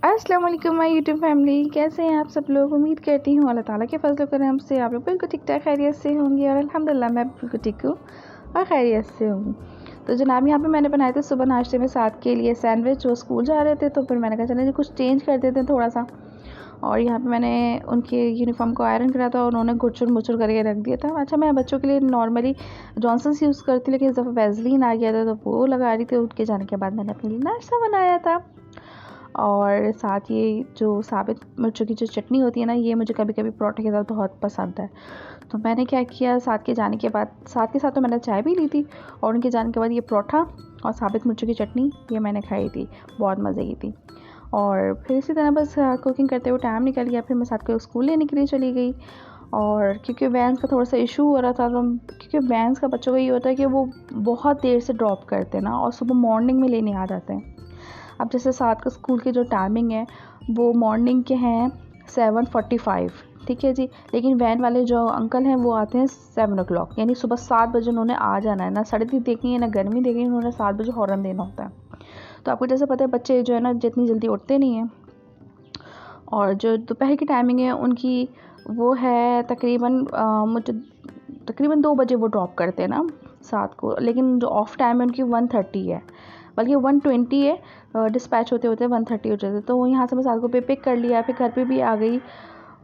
अस्सलाम वालेकुम my YouTube family, कैसे हैं आप सब लोग। उम्मीद करती हूँ अल्लाह ताला के फजल करम से आप लोग बिल्कुल ठीक ठाक खैरियत से होंगे और अल्हम्दुलिल्लाह मैं बिल्कुल ठीक हूँ और खैरियत से हूँ। तो जनाब यहाँ पे मैंने बनाए थे सुबह नाश्ते में साथ के लिए सैंडविच। वो स्कूल जा रहे थे तो फिर मैंने कहा चलिए कुछ चेंज कर देते हैं थोड़ा सा। और यहाँ पे मैंने उनके यूनिफॉर्म को आयरन करा था और उन्होंने गुड़चुर मुचुर करके रख दिया था। अच्छा, मैं बच्चों के लिए नॉर्मली जॉनसन्स यूज़ करती, लेकिन इस दफ़ा वैसलीन आ गया था तो वो लगा रही थी। उनके जाने के बाद मैंने अपने लिए नाश्ता बनाया था और साथ ये जो साबित मिर्चों की जो चटनी होती है ना, ये मुझे कभी कभी परोठे के साथ बहुत पसंद है। तो मैंने क्या किया, साथ के जाने के बाद साथ के साथ तो मैंने चाय भी ली थी और उनके जाने के बाद ये परोठा और साबित मिर्चों की चटनी ये मैंने खाई थी, बहुत मज़े की थी। और फिर इसी तरह बस कुकिंग करते हुए टाइम निकल गया। फिर मैं साथ को स्कूल लेने के लिए चली गई और क्योंकि वैन्स का थोड़ा सा इशू हो रहा था, तो क्योंकि वैन्स का बच्चों का ये होता है कि वो बहुत देर से ड्रॉप करते हैं ना और सुबह मॉर्निंग में लेने आ जाते हैं। अब जैसे साथ का स्कूल की जो टाइमिंग है वो मॉर्निंग के हैं 7:45, ठीक है जी, लेकिन वैन वाले जो अंकल हैं वो आते हैं 7 o'clock, यानी सुबह 7 बजे उन्होंने आ जाना है। ना सर्दी देखनी है ना गर्मी देखनी है, उन्होंने 7 बजे हॉर्न देना होता है। तो आपको जैसे पता है बच्चे जो है ना जितनी जल्दी उठते नहीं हैं। और जो दोपहर की टाइमिंग है उनकी वो है तकरीबन मुझे तकरीबन 2 बजे वो ड्रॉप करते हैं ना 7 को, लेकिन जो ऑफ टाइम है उनकी 1:30 है, बल्कि 1:20 है। डिस्पैच होते होते 1:30 हो जाते हैं। तो यहाँ से मैं 7 को पिक कर लिया, फिर घर पे भी आ गई।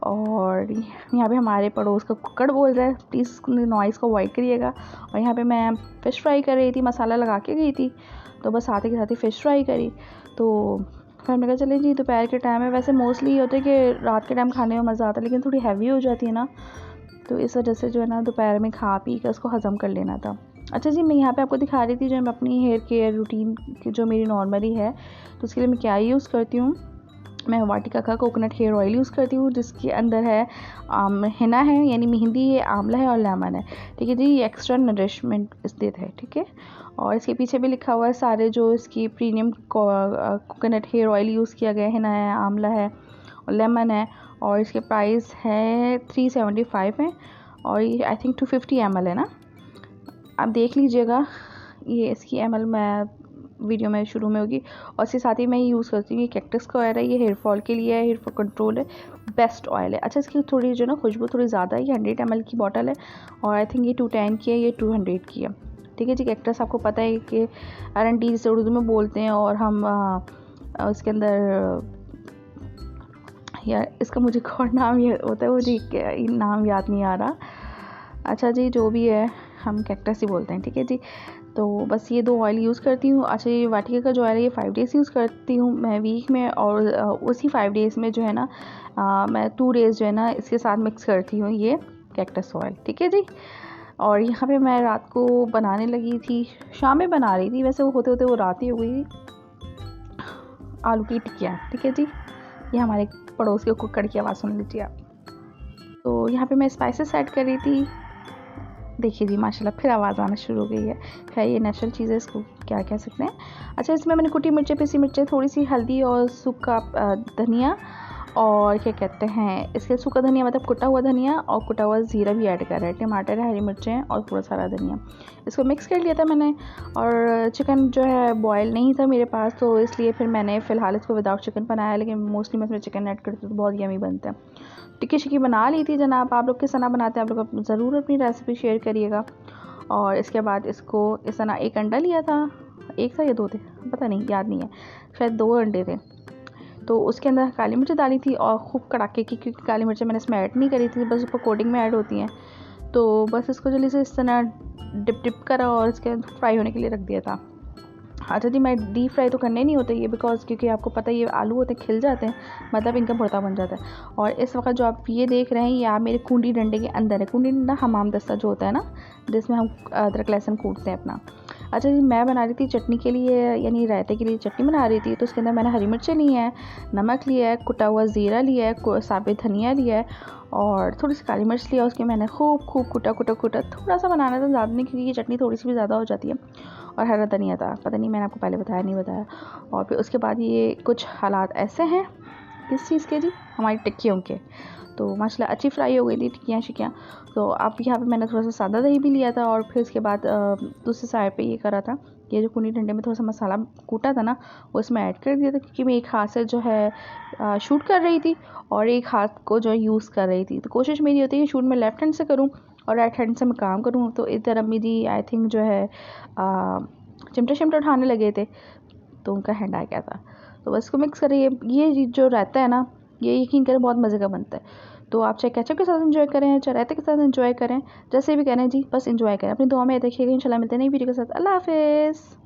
और यहाँ पे हमारे पड़ोस का कुक्कड़ बोल रहा है, प्लीज़ नॉइज़ को अवॉइड करिएगा। और यहाँ पे मैं फ़िश फ्राई कर रही थी, मसाला लगा के गई थी, तो बस आते के साथ ही फ़िश फ्राई करी। तो फिर हमने कहा चलिए जी दोपहर के टाइम है, वैसे मोस्टली ये होता है कि रात के टाइम खाने में मज़ा आता है, लेकिन थोड़ी हैवी हो जाती है ना, तो इस वजह से जो है ना दोपहर में खा पी कर उसको हज़म कर लेना था। अच्छा जी, मैं यहाँ पे आपको दिखा रही थी जो मैं अपनी हेयर केयर रूटीन की जो मेरी नॉर्मली है, तो उसके लिए मैं क्या यूज़ करती हूँ। मैं वाटिका का कोकोनट हेयर ऑयल यूज़ करती हूँ, जिसके अंदर है हिना है, यानी मेहंदी है, आंवला है और लेमन है, ठीक है जी। ये एक्स्ट्रा नरिशमेंट इस देता है, ठीक है। और इसके पीछे भी लिखा हुआ है सारे जो इसकी premium coconut hair oil use किया गया है, हिना है, आंवला है और लेमन है। और इसके प्राइस है 375 है और ये आई थिंक 250 ml है ना, आप देख लीजिएगा। ये इसकी ml मैं वीडियो में शुरू में होगी। और इसके साथ ही मैं यूज़ करती हूँ ये कैक्टस का ऑयल है, ये हेयर फॉल के लिए है, हेयर फॉल कंट्रोल है, बेस्ट ऑयल है। अच्छा, इसकी थोड़ी जो ना खुशबू थोड़ी ज़्यादा है, ये 100 ml की बॉटल है और आई थिंक ये 210 की है, ये 200 की है, ठीक है जी। कैक्टस आपको पता है कि RNT जिसे उर्दू में बोलते हैं, और हम उसके अंदर यार इसका मुझे और नाम ये होता है, मुझे नाम याद नहीं आ रहा। अच्छा जी, जो भी है हम कैक्टस ही बोलते हैं, ठीक है जी। तो बस ये 2 ऑयल यूज़ करती हूँ। अच्छा, ये वाटिका का जो ऑयल है ये 5 डेज़ यूज़ करती हूँ मैं वीक में, और उसी 5 डेज़ में जो है ना मैं 2 डेज़ जो है ना इसके साथ मिक्स करती हूँ ये कैक्टस ऑयल, ठीक है जी। और यहाँ पे मैं रात को बनाने लगी थी, शाम में बना रही थी, वैसे वो होते होते वो रात ही हो गई थी, आलू की टिक्कियाँ, ठीक है जी। ये हमारे पड़ोस के कुक्कड़ की आवाज़ सुन लीजिए आप। तो यहाँ पे मैं स्पाइसेस ऐड कर रही थी, देखिए जी माशाल्लाह फिर आवाज़ आना शुरू हो गई है। खैर ये नेचुरल चीज़ है, इसको क्या कह सकते हैं। अच्छा, इसमें मैंने कुटी मिर्चें, पिसी मिर्चें, थोड़ी सी हल्दी और सूखा धनिया, और क्या कहते हैं इसके सूखा धनिया मतलब कुटा हुआ धनिया, और कुटा हुआ ज़ीरा भी ऐड कर रहा है, टमाटर है, हरी मिर्चें और थोड़ा सारा धनिया, इसको मिक्स कर लिया था मैंने। और चिकन जो है बॉयल नहीं था मेरे पास, तो इसलिए फिर मैंने फ़िलहाल इसको विदाउट चिकन बनाया, लेकिन मोस्टली मैं इसमें चिकन ऐड करती हूँ तो बहुत यमी बनता है। टिक्की शिक्की बना ली थी जनाब, आप लोग किस तरह बनाते हैं आप लोग ज़रूर अपनी रेसिपी शेयर करिएगा। और इसके बाद इसको इस तरह एक अंडा लिया था, एक था या 2 थे पता नहीं, याद नहीं है, शायद 2 अंडे थे। तो उसके अंदर काली मिर्च डाली थी और खूब कड़ाके की, क्योंकि काली मिर्च मैंने इसमें ऐड नहीं करी थी, बस ऊपर कोटिंग में ऐड होती हैं। तो बस इसको जल्दी से इस तरह डिप करा और इसके फ्राई होने के लिए रख दिया था। अच्छा जी, मैं डीप फ्राई तो करने नहीं होते ये, बिकॉज क्योंकि आपको पता है ये आलू होते हैं खिल जाते हैं, मतलब इनका भरता बन जाता है। और इस वक्त जो आप ये देख रहे हैं ये आप मेरे कूंडी डंडे के अंदर है। कूंडी डंडा हमाम दस्ता जो होता है ना, जिसमें हम अदरक लहसुन कूटते हैं अपना। अच्छा जी, मैं बना रही थी चटनी के लिए, यानी रायते के लिए चटनी बना रही थी। तो उसके अंदर मैंने हरी मिर्चें ली हैं, नमक लिया है, कुटा हुआ ज़ीरा लिया है, साबित धनिया लिया है और थोड़ी सी काली मिर्च लिया। उसके मैंने खूब कुटा थोड़ा सा बनाना था, ज़्यादा नहीं, क्योंकि ये चटनी थोड़ी सी भी ज़्यादा हो जाती है। और हरा धनिया था, पता नहीं मैंने आपको पहले बताया नहीं बताया। और फिर उसके बाद ये कुछ हालात ऐसे हैं किस चीज़ के जी? हमारी टिक्कियों के। तो माशाल्लाह अच्छी फ्राई हो गई थी टिक्कियाँ शिक्कियाँ। तो अब यहाँ पे मैंने थोड़ा सा सादा दही भी लिया था और फिर उसके बाद दूसरी साइड पे ये करा था, ये जो कुनी डंडे में थोड़ा सा मसाला कूटा था ना वो इसमें ऐड कर दिया था, क्योंकि मैं एक हाथ से जो है शूट कर रही थी और एक हाथ को जो है यूज़ कर रही थी। तो कोशिश मेरी होती है कि शूट मैं लेफ़्ट हैंड से करूँ और राइट हैंड से मैं काम करूँ। तो इधर अम्मी जी आई थिंक जो है चिमटा शिमटा उठाने लगे थे तो उनका हैंड आ गया था। तो बस इसको मिक्स करिए। ये जो रहता है ना, ये यकीन करें बहुत मज़े का बनता है। तो आप चाहे केचप के साथ एंजॉय करें, चाहे रायते के साथ एंजॉय करें, जैसे भी करें जी, बस एंजॉय करें। अपनी दुआ में देखिएगा। इंशाल्लाह मिलते हैं नई वीडियो के साथ। अल्लाह हाफ़िज़।